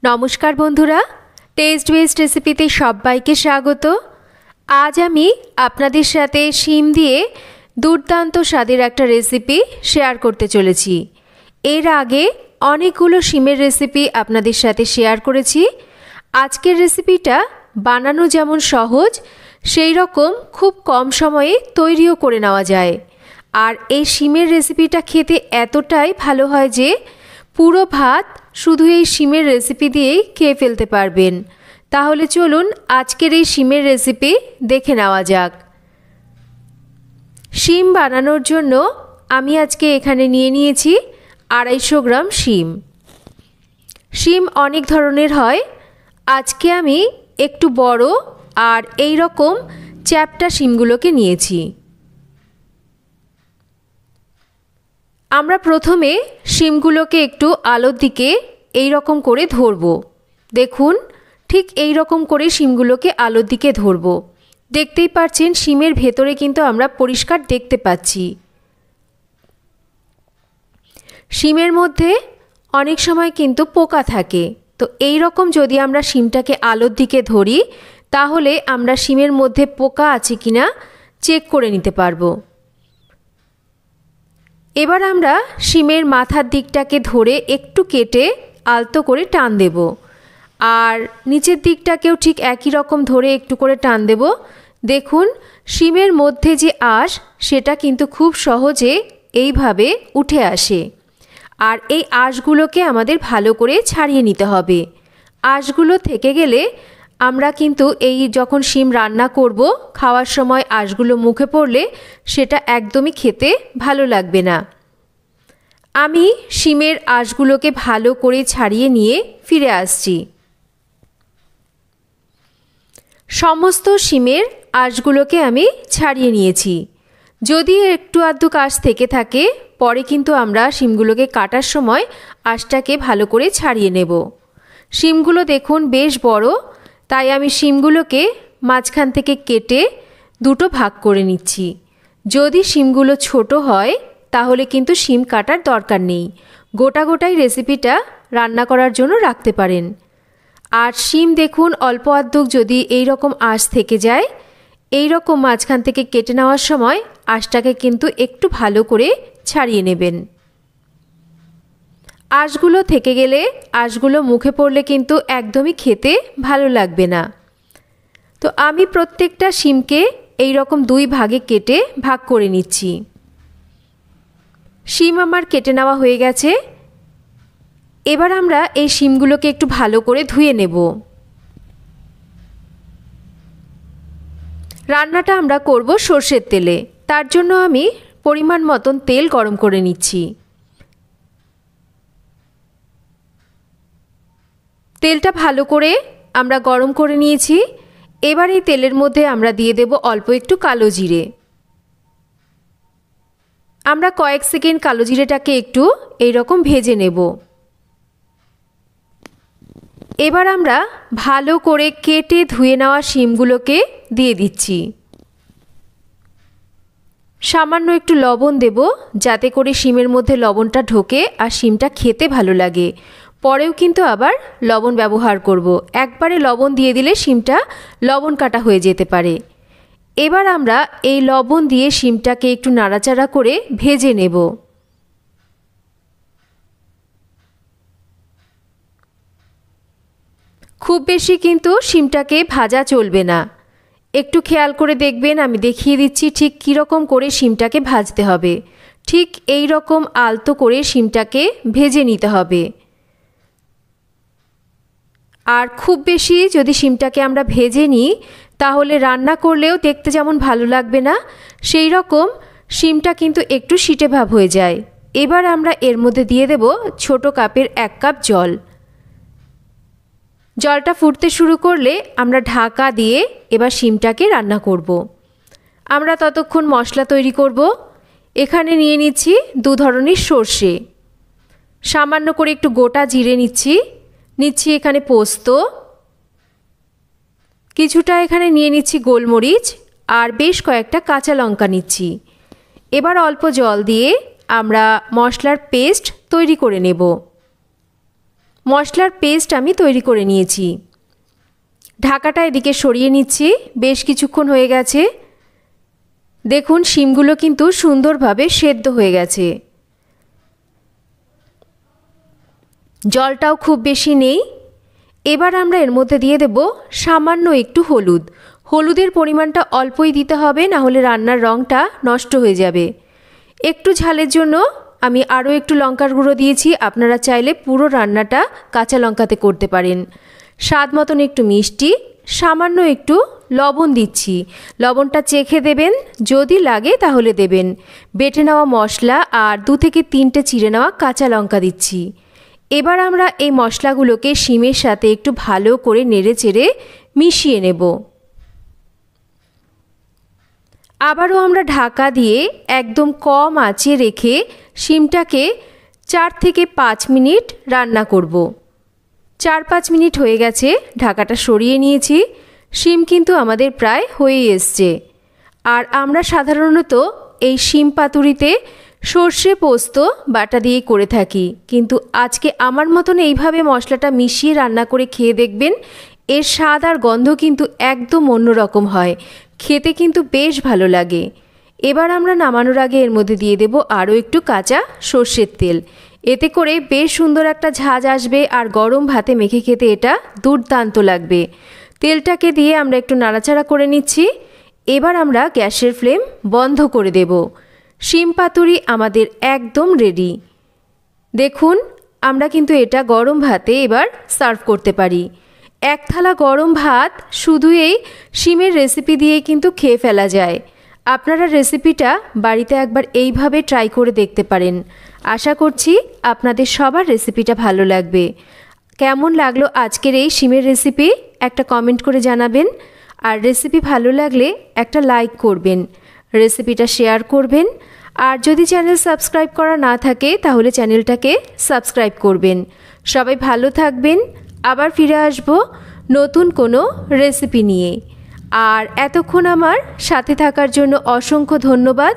নমস্কার বন্ধুরা, test best রেসিপিতে সবাইকে স্বাগত। আজ আমি আপনাদের সাথে শিম দিয়ে দুর্দান্ত স্বাদের একটা রেসিপি শেয়ার করতে চলেছি। এর আগে অনেকগুলো শিমের রেসিপি আপনাদের সাথে শেয়ার করেছি। আজকের রেসিপিটা বানানো যেমন সহজ, সেই রকম খুব কম সময়ে তৈরিও করে নেওয়া যায়। আর এই শিমের রেসিপিটা খেতে এতটাই ভালো হয় যে পুরো ভাত শুধু এই শিমের রেসিপি দিয়েই খেয়ে ফেলতে পারবেন। তাহলে চলুন আজকের এই শিমের রেসিপি দেখে নেওয়া যাক। শিম বানানোর জন্য আমি আজকে এখানে নিয়ে নিয়েছি 250 গ্রাম শিম। শিম অনেক ধরনের হয়, আজকে আমি একটু বড় আর এই রকম চ্যাপ্টা শিমগুলোকে নিয়েছি। আমরা প্রথমে শিমগুলোকে একটু আলোর দিকে এই রকম করে ধরব। দেখুন, ঠিক এই রকম করে শিমগুলোকে আলোর দিকে ধরব। দেখতেই পাচ্ছেন শিমের ভেতরে কিন্তু আমরা পরিষ্কার দেখতে পাচ্ছি। শিমের মধ্যে অনেক সময় কিন্তু পোকা থাকে, তো এই রকম যদি আমরা শিমটাকে আলোর দিকে ধরি তাহলে আমরা শিমের মধ্যে পোকা আছে কিনা চেক করে নিতে পারবো। এবার আমরা শিমের মাথার দিকটাকে ধরে একটু কেটে আলতো করে টান দেব, আর নিচের দিকটাকেও ঠিক একই রকম ধরে একটু করে টান দেব। দেখুন, শিমের মধ্যে যে আঁশ সেটা কিন্তু খুব সহজে এইভাবে উঠে আসে। আর এই আঁশগুলোকে আমাদের ভালো করে ছাড়িয়ে নিতে হবে। আঁশগুলো থেকে গেলে আমরা কিন্তু এই যখন শিম রান্না করব, খাওয়ার সময় আঁশগুলো মুখে পড়লে সেটা একদমই খেতে ভালো লাগবে না। আমি শিমের আঁশগুলোকে ভালো করে ছাড়িয়ে নিয়ে ফিরে আসছি। সমস্ত শিমের আঁশগুলোকে আমি ছাড়িয়ে নিয়েছি। যদি একটু আধটু আঁশ থেকে থাকে, পরে কিন্তু আমরা শিমগুলোকে কাটার সময় আঁশটাকে ভালো করে ছাড়িয়ে নেব। শিমগুলো দেখুন বেশ বড়, তাই আমি শিমগুলোকে মাঝখান থেকে কেটে দুটো ভাগ করে নিচ্ছি। যদি শিমগুলো ছোট হয় তাহলে কিন্তু শিম কাটার দরকার নেই, গোটা গোটাই রেসিপিটা রান্না করার জন্য রাখতে পারেন। আর শিম দেখুন অল্প আধটু যদি এই রকম আঁশ থেকে যায়, এই রকম মাঝখান থেকে কেটে নেওয়ার সময় আঁশটাকে কিন্তু একটু ভালো করে ছাড়িয়ে নেবেন। আঁশগুলো থেকে গেলে আঁশগুলো মুখে পড়লে কিন্তু একদমই খেতে ভালো লাগবে না। তো আমি প্রত্যেকটা শিমকে এই রকম 2 ভাগে কেটে ভাগ করে নিচ্ছি। শিম আমার কেটে নেওয়া হয়ে গেছে। এবার আমরা এই শিমগুলোকে একটু ভালো করে ধুয়ে নেব। রান্নাটা আমরা করব সর্ষের তেলে, তার জন্য আমি পরিমাণ মতন তেল গরম করে নিচ্ছি। তেলটা ভালো করে আমরা গরম করে নিয়েছি। এবার এই তেলের মধ্যে আমরা দিয়ে দেব অল্প একটু কালো জিরে। আমরা কয়েক সেকেন্ড কালো জিরেটাকে একটু এই রকম ভেজে নেব। এবার আমরা ভালো করে কেটে ধুয়ে নেওয়া শিমগুলোকে দিয়ে দিচ্ছি। সামান্য একটু লবণ দেব, যাতে করে শিমের মধ্যে লবণটা ঢোকে আর শিমটা খেতে ভালো লাগে। পরেও কিন্তু আবার লবণ ব্যবহার করব। একবারে লবণ দিয়ে দিলে শিমটা লবণ কাটা হয়ে যেতে পারে। এবার আমরা এই লবণ দিয়ে শিমটাকে একটু নাড়াচাড়া করে ভেজে নেব। খুব বেশি কিন্তু শিমটাকে ভাজা চলবে না, একটু খেয়াল করে দেখবেন। আমি দেখিয়ে দিচ্ছি ঠিক কীরকম করে শিমটাকে ভাজতে হবে। ঠিক এই রকম আলতো করে শিমটাকে ভেজে নিতে হবে। আর খুব বেশি যদি শিমটাকে আমরা ভেজে নিই তাহলে রান্না করলেও দেখতে যেমন ভালো লাগবে না, সেই রকম শিমটা কিন্তু একটু শিটে ভাব হয়ে যায়। এবার আমরা এর মধ্যে দিয়ে দেব ছোট কাপের 1 কাপ জল। জলটা ফুটতে শুরু করলে আমরা ঢাকা দিয়ে এবার শিমটাকে রান্না করব। আমরা ততক্ষণ মশলা তৈরি করব। এখানে নিয়ে নিচ্ছি 2 ধরনের সর্ষে, সামান্য করে একটু গোটা জিরে নিচ্ছি এখানে পোস্ত, কিছুটা এখানে নিয়ে নিচ্ছি গোলমরিচ, আর বেশ কয়েকটা কাঁচা লঙ্কা নিচ্ছি। এবার অল্প জল দিয়ে আমরা মশলার পেস্ট তৈরি করে নেব। মশলার পেস্ট আমি তৈরি করে নিয়েছি। ঢাকাটা এদিকে সরিয়ে নিচ্ছি। বেশ কিছুক্ষণ হয়ে গেছে। দেখুন শিমগুলো কিন্তু সুন্দরভাবে সেদ্ধ হয়ে গেছে। জলটাও খুব বেশি নেই। এবার আমরা এর মধ্যে দিয়ে দেব সামান্য একটু হলুদ। হলুদের পরিমাণটা অল্পই দিতে হবে, না হলে রান্নার রঙটা নষ্ট হয়ে যাবে। একটু ঝালের জন্য আমি আরও একটু লঙ্কার গুঁড়ো দিয়েছি। আপনারা চাইলে পুরো রান্নাটা কাঁচা লঙ্কাতে করতে পারেন। স্বাদ মতন একটু মিষ্টি, সামান্য একটু লবণ দিচ্ছি। লবণটা চেখে দেবেন, যদি লাগে তাহলে দেবেন। বেটে নেওয়া মশলা আর 2 থেকে 3টে চিড়ে নেওয়া কাঁচা লঙ্কা দিচ্ছি। এবার আমরা এই মশলাগুলোকে শিমের সাথে একটু ভালো করে নেড়েচেড়ে মিশিয়ে নেব। আবারও আমরা ঢাকা দিয়ে একদম কম আঁচে রেখে শিমটাকে 4 থেকে 5 মিনিট রান্না করব। 4-5 মিনিট হয়ে গেছে, ঢাকাটা সরিয়ে নিয়েছি। শিম কিন্তু আমাদের প্রায় হয়ে এসছে। আর আমরা সাধারণত এই শিম পাতুরিতে সর্ষে পোস্ত বাটা দিয়ে করে থাকি, কিন্তু আজকে আমার মতন এইভাবে মশলাটা মিশিয়ে রান্না করে খেয়ে দেখবেন। এর স্বাদ আর গন্ধ কিন্তু একদম অন্যরকম হয়, খেতে কিন্তু বেশ ভালো লাগে। এবার আমরা নামানোর আগে এর মধ্যে দিয়ে দেব আরও একটু কাঁচা সর্ষের তেল। এতে করে বেশ সুন্দর একটা ঝাঁঝ আসবে আর গরম ভাতে মেখে খেতে এটা দুর্দান্ত লাগবে। তেলটাকে দিয়ে আমরা একটু নাড়াচাড়া করে নিচ্ছি। এবার আমরা গ্যাসের ফ্লেম বন্ধ করে দেব। শিম পাতুরি আমাদের একদম রেডি। দেখুন আমরা কিন্তু এটা গরম ভাতে এবার সার্ভ করতে পারি। এক থালা গরম ভাত শুধু এই শিমের রেসিপি দিয়েই কিন্তু খেয়ে ফেলা যায়। আপনারা রেসিপিটা বাড়িতে একবার এইভাবে ট্রাই করে দেখতে পারেন। আশা করছি আপনাদের সবার রেসিপিটা ভালো লাগবে। কেমন লাগলো আজকের এই শিমের রেসিপি একটা কমেন্ট করে জানাবেন। আর রেসিপি ভালো লাগলে একটা লাইক করবেন, রেসিপিটা শেয়ার করবেন। আর যদি চ্যানেল সাবস্ক্রাইব করা না থাকে তাহলে চ্যানেলটাকে সাবস্ক্রাইব করবেন। সবাই ভালো থাকবেন। আবার ফিরে আসব নতুন কোনো রেসিপি নিয়ে। আর এতক্ষণ আমার সাথে থাকার জন্য অসংখ্য ধন্যবাদ।